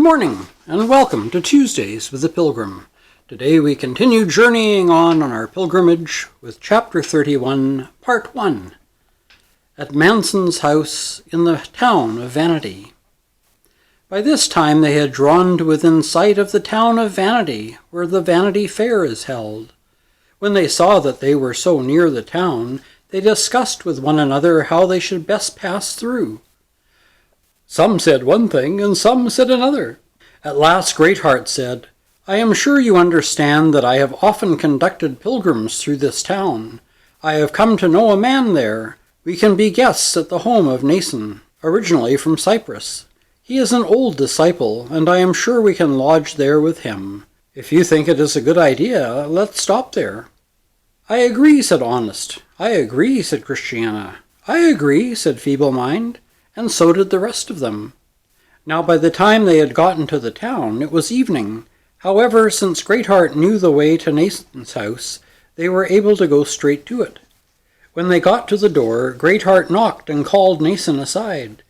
morning, and welcome to Tuesdays with the Pilgrim. Today we continue journeying on our pilgrimage with Chapter 31, Part 1, at Manson's house in the town of Vanity. By this time they had drawn to within sight of the town of Vanity, where the Vanity Fair is held. When they saw that they were so near the town, they discussed with one another how they should best pass through. Some said one thing, and some said another. At last Greatheart said, "I am sure you understand that I have often conducted pilgrims through this town. I have come to know a man there. We can be guests at the home of Manson, originally from Cyprus. He is an old disciple, and I am sure we can lodge there with him. If you think it is a good idea, let's stop there." "I agree," said Honest. "I agree," said Christiana. "I agree," said Feeble Mind. And so did the rest of them. Now by the time they had gotten to the town, it was evening. However, since Greatheart knew the way to Nason's house, they were able to go straight to it. When they got to the door, Greatheart knocked and called Nason aside.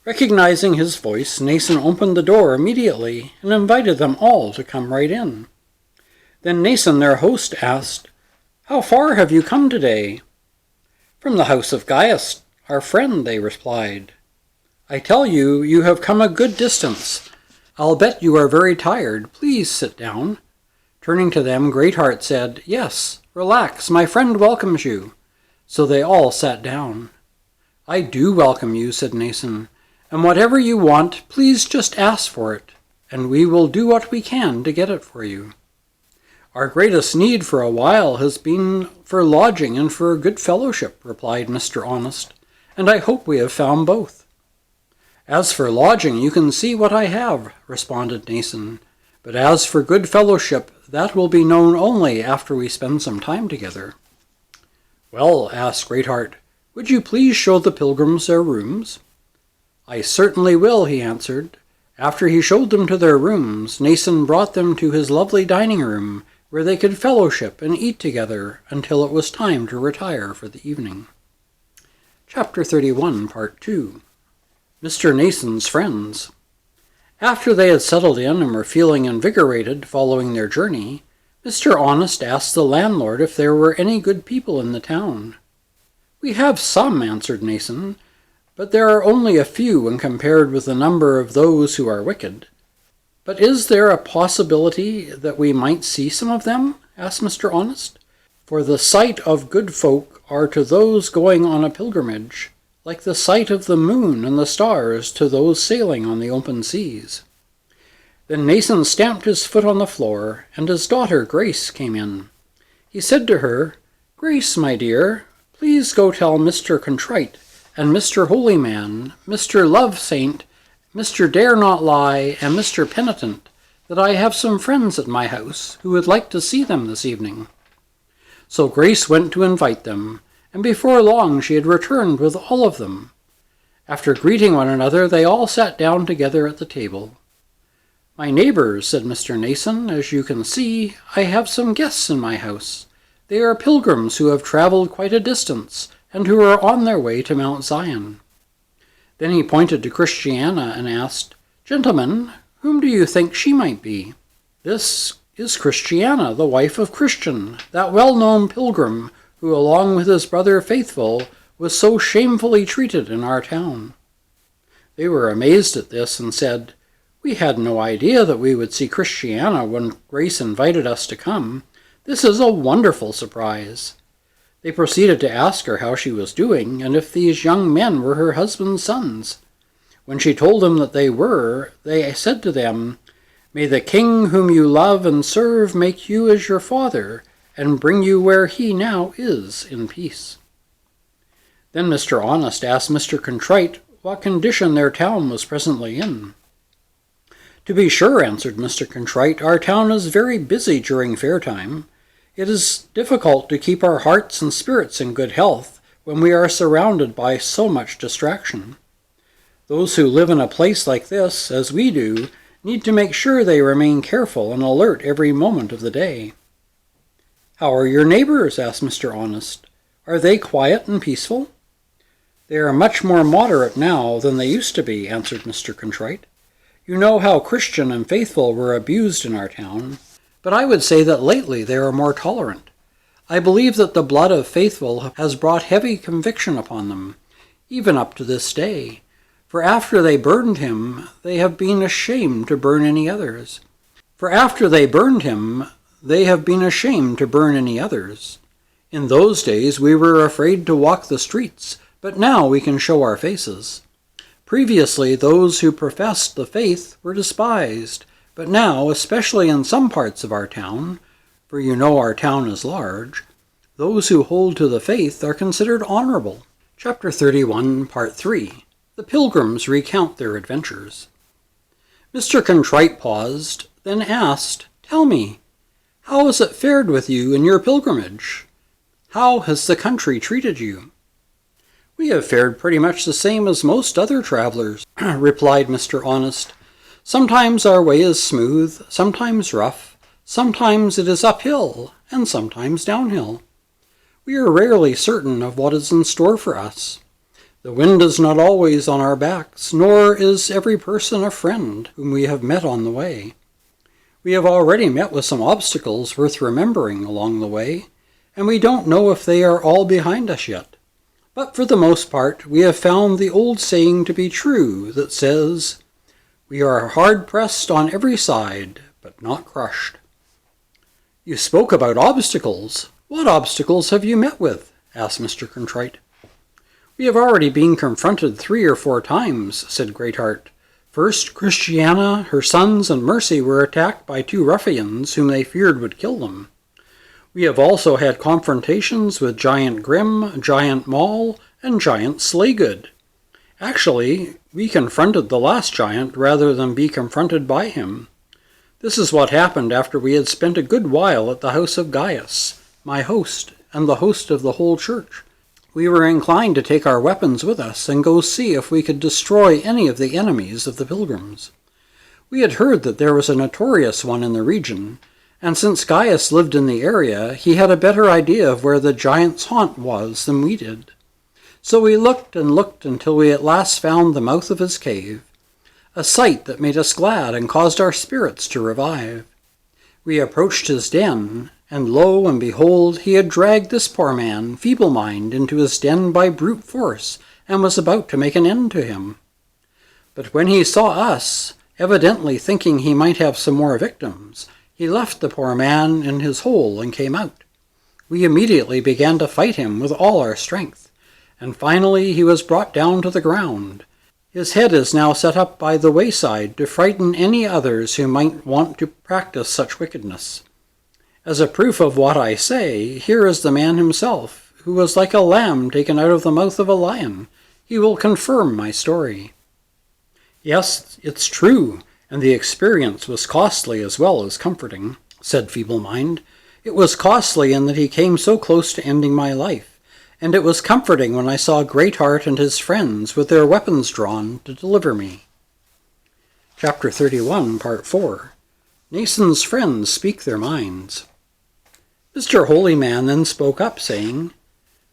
Recognizing his voice, Nason opened the door immediately and invited them all to come right in. Then Nason, their host, asked, "How far have you come today?" "From the house of Gaius, our friend," they replied. "I tell you, you have come a good distance. I'll bet you are very tired. Please sit down." Turning to them, Greatheart said, "Yes, relax, my friend welcomes you." So they all sat down. "I do welcome you," said Nason, "and whatever you want, please just ask for it, and we will do what we can to get it for you. Our greatest need for a while has been for lodging and for good fellowship," replied Mr. Honest, "and I hope we have found both." "As for lodging, you can see what I have," responded Nason, "but as for good fellowship, that will be known only after we spend some time together." "Well," asked Greatheart, "would you please show the pilgrims their rooms?" "I certainly will," he answered. After he showed them to their rooms, Nason brought them to his lovely dining room, where they could fellowship and eat together until it was time to retire for the evening. Chapter 31, Part 2. Mr. Nason's Friends. After they had settled in and were feeling invigorated following their journey, Mr. Honest asked the landlord if there were any good people in the town. "We have some," answered Nason, "but there are only a few when compared with the number of those who are wicked." "But is there a possibility that we might see some of them?" asked Mr. Honest. "For the sight of good folk are to those going on a pilgrimage, like the sight of the moon and the stars to those sailing on the open seas." Then Nason stamped his foot on the floor, and his daughter Grace came in. He said to her, "Grace, my dear, please go tell Mr. Contrite and Mr. Holy Man, Mr. Love Saint, Mr. Dare Not Lie, and Mr. Penitent that I have some friends at my house who would like to see them this evening." So Grace went to invite them, and before long she had returned with all of them. After greeting one another, they all sat down together at the table. "My neighbors," said Mr. Nason, "as you can see, I have some guests in my house. They are pilgrims who have traveled quite a distance, and who are on their way to Mount Zion." Then he pointed to Christiana and asked, "Gentlemen, whom do you think she might be?" "This is Christiana, the wife of Christian, that well-known pilgrim who, along with his brother Faithful, was so shamefully treated in our town." They were amazed at this and said, "We had no idea that we would see Christiana when Grace invited us to come. This is a wonderful surprise." They proceeded to ask her how she was doing, and if these young men were her husband's sons. When she told them that they were, they said to them, "May the King whom you love and serve make you as your father, and bring you where he now is in peace." Then Mr. Honest asked Mr. Contrite what condition their town was presently in. "To be sure," answered Mr. Contrite, "our town is very busy during fair time. It is difficult to keep our hearts and spirits in good health when we are surrounded by so much distraction. Those who live in a place like this, as we do, need to make sure they remain careful and alert every moment of the day." "How are your neighbors?" asked Mr. Honest. "Are they quiet and peaceful?" "They are much more moderate now than they used to be," answered Mr. Contrite. You know how Christian and faithful were abused in our town, but I would say that lately they are more tolerant. I believe that the blood of faithful has brought heavy conviction upon them, even up to this day. For after they burned him, they have been ashamed to burn any others. In those days we were afraid to walk the streets, but now we can show our faces. Previously, those who professed the faith were despised, but now, especially in some parts of our town, for you know our town is large, those who hold to the faith are considered honorable. Chapter 31, Part 3. The Pilgrims recount their adventures. Mr. Contrite paused, then asked, "Tell me, how has it fared with you in your pilgrimage? How has the country treated you?" "We have fared pretty much the same as most other travelers," replied Mr. Honest. "Sometimes our way is smooth, sometimes rough, sometimes it is uphill, and sometimes downhill. We are rarely certain of what is in store for us. The wind is not always on our backs, nor is every person a friend whom we have met on the way. We have already met with some obstacles worth remembering along the way, and we don't know if they are all behind us yet. But for the most part, we have found the old saying to be true that says, 'We are hard-pressed on every side, but not crushed.'" "You spoke about obstacles. What obstacles have you met with?" asked Mr. Contrite. "We have already been confronted 3 or 4 times," said Greatheart. "First, Christiana, her sons, and Mercy were attacked by 2 ruffians whom they feared would kill them. We have also had confrontations with Giant Grim, Giant Maul, and Giant Slaygood. Actually, we confronted the last giant rather than be confronted by him. This is what happened after we had spent a good while at the house of Gaius, my host, and the host of the whole church. We were inclined to take our weapons with us and go see if we could destroy any of the enemies of the Pilgrims. We had heard that there was a notorious one in the region, and since Gaius lived in the area, he had a better idea of where the giant's haunt was than we did. So we looked and looked until we at last found the mouth of his cave, a sight that made us glad and caused our spirits to revive. We approached his den, and lo and behold, he had dragged this poor man, Feeble-Mind, into his den by brute force, and was about to make an end to him. But when he saw us, evidently thinking he might have some more victims, he left the poor man in his hole and came out. We immediately began to fight him with all our strength, and finally he was brought down to the ground. His head is now set up by the wayside to frighten any others who might want to practice such wickedness. As a proof of what I say, here is the man himself, who was like a lamb taken out of the mouth of a lion. He will confirm my story." "Yes, it's true, and the experience was costly as well as comforting," said Feeble-Mind. "It was costly in that he came so close to ending my life, and it was comforting when I saw Greatheart and his friends with their weapons drawn to deliver me." Chapter 31, Part 4. Nason's friends speak their minds. Mr. Holyman then spoke up, saying,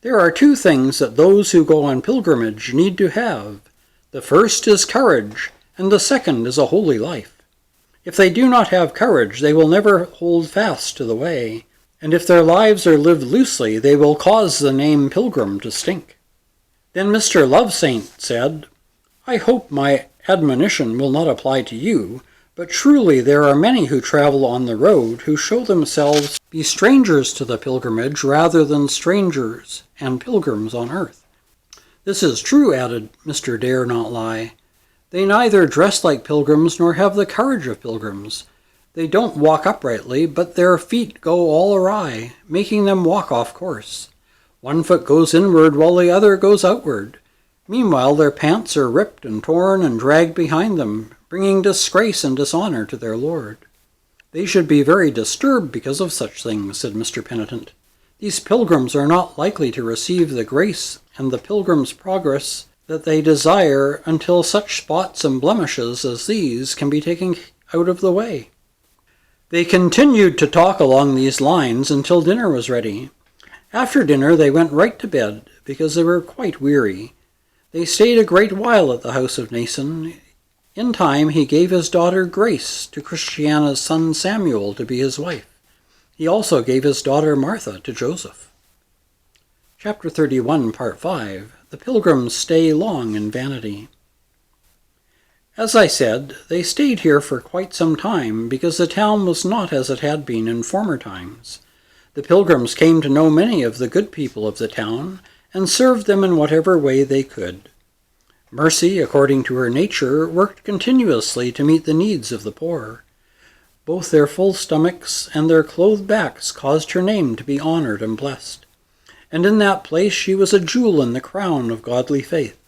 "There are 2 things that those who go on pilgrimage need to have. The first is courage, and the second is a holy life. If they do not have courage, they will never hold fast to the way, and if their lives are lived loosely, they will cause the name Pilgrim to stink." Then Mr. Lovesaint said, "I hope my admonition will not apply to you, but truly there are many who travel on the road who show themselves be strangers to the pilgrimage rather than strangers and pilgrims on earth." "This is true," added Mr. Dare Not Lie. "They neither dress like pilgrims nor have the courage of pilgrims. They don't walk uprightly, but their feet go all awry, making them walk off course. One foot goes inward while the other goes outward. Meanwhile their pants are ripped and torn and dragged behind them, bringing disgrace and dishonor to their Lord." "They should be very disturbed because of such things," said Mr. Penitent. "These pilgrims are not likely to receive the grace and the pilgrim's progress that they desire until such spots and blemishes as these can be taken out of the way." They continued to talk along these lines until dinner was ready. After dinner they went right to bed, because they were quite weary. They stayed a great while at the house of Nason. In time, he gave his daughter Grace to Christiana's son Samuel to be his wife. He also gave his daughter Martha to Joseph. Chapter 31, Part 5. The Pilgrims stay long in Vanity. As I said, they stayed here for quite some time because the town was not as it had been in former times. The Pilgrims came to know many of the good people of the town and served them in whatever way they could. Mercy, according to her nature, worked continuously to meet the needs of the poor. Both their full stomachs and their clothed backs caused her name to be honored and blessed. And in that place she was a jewel in the crown of godly faith.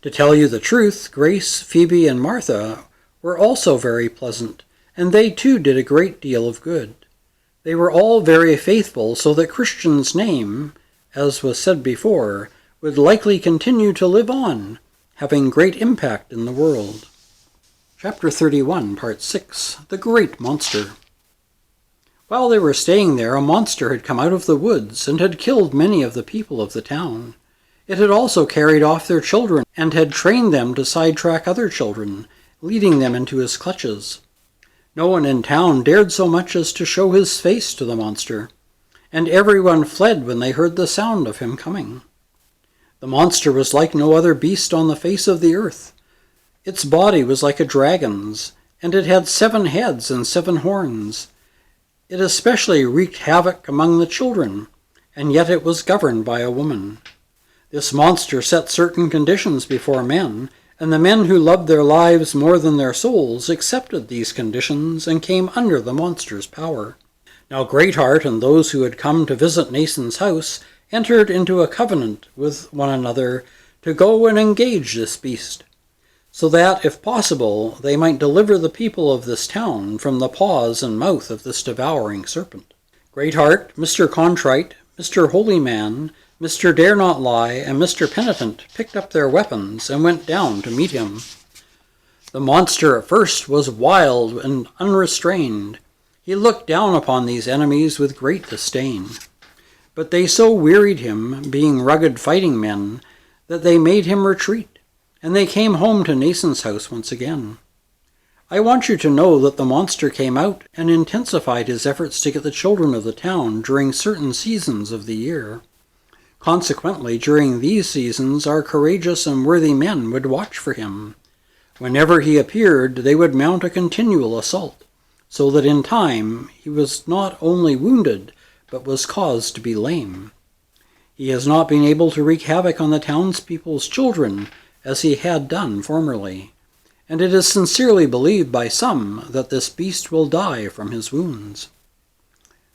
To tell you the truth, Grace, Phoebe, and Martha were also very pleasant, and they too did a great deal of good. They were all very faithful, so that Christian's name, as was said before, would likely continue to live on, having great impact in the world. Chapter 31, Part 6. The Great Monster. While they were staying there, a monster had come out of the woods and had killed many of the people of the town. It had also carried off their children and had trained them to sidetrack other children, leading them into his clutches. No one in town dared so much as to show his face to the monster, and everyone fled when they heard the sound of him coming. The monster was like no other beast on the face of the earth. Its body was like a dragon's, and it had 7 heads and 7 horns. It especially wreaked havoc among the children, and yet it was governed by a woman. This monster set certain conditions before men, and the men who loved their lives more than their souls accepted these conditions and came under the monster's power. Now Greatheart and those who had come to visit Nason's house entered into a covenant with one another to go and engage this beast, so that, if possible, they might deliver the people of this town from the paws and mouth of this devouring serpent. Greatheart, Mr. Contrite, Mr. Holy Man, Mr. Dare Not Lie, and Mr. Penitent picked up their weapons and went down to meet him. The monster at first was wild and unrestrained. He looked down upon these enemies with great disdain. But they so wearied him, being rugged fighting men, that they made him retreat, and they came home to Nason's house once again. I want you to know that the monster came out and intensified his efforts to get the children of the town during certain seasons of the year. Consequently, during these seasons, our courageous and worthy men would watch for him. Whenever he appeared, they would mount a continual assault, so that in time he was not only wounded, but was caused to be lame. He has not been able to wreak havoc on the townspeople's children, as he had done formerly, and it is sincerely believed by some that this beast will die from his wounds.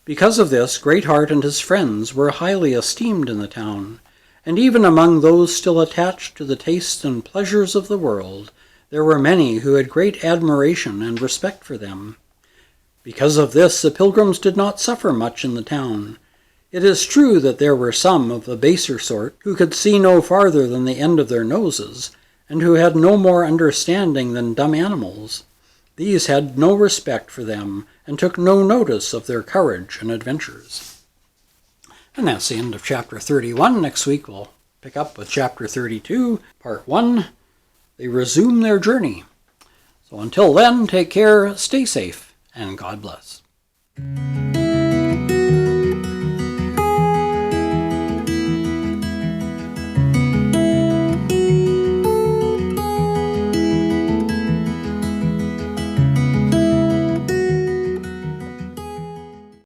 Because of this, Greatheart and his friends were highly esteemed in the town, and even among those still attached to the tastes and pleasures of the world, there were many who had great admiration and respect for them. Because of this, the Pilgrims did not suffer much in the town. It is true that there were some of the baser sort who could see no farther than the end of their noses, and who had no more understanding than dumb animals. These had no respect for them, and took no notice of their courage and adventures. And that's the end of Chapter 31. Next week we'll pick up with Chapter 32, Part 1. They resume their journey. So until then, take care, stay safe, and God bless.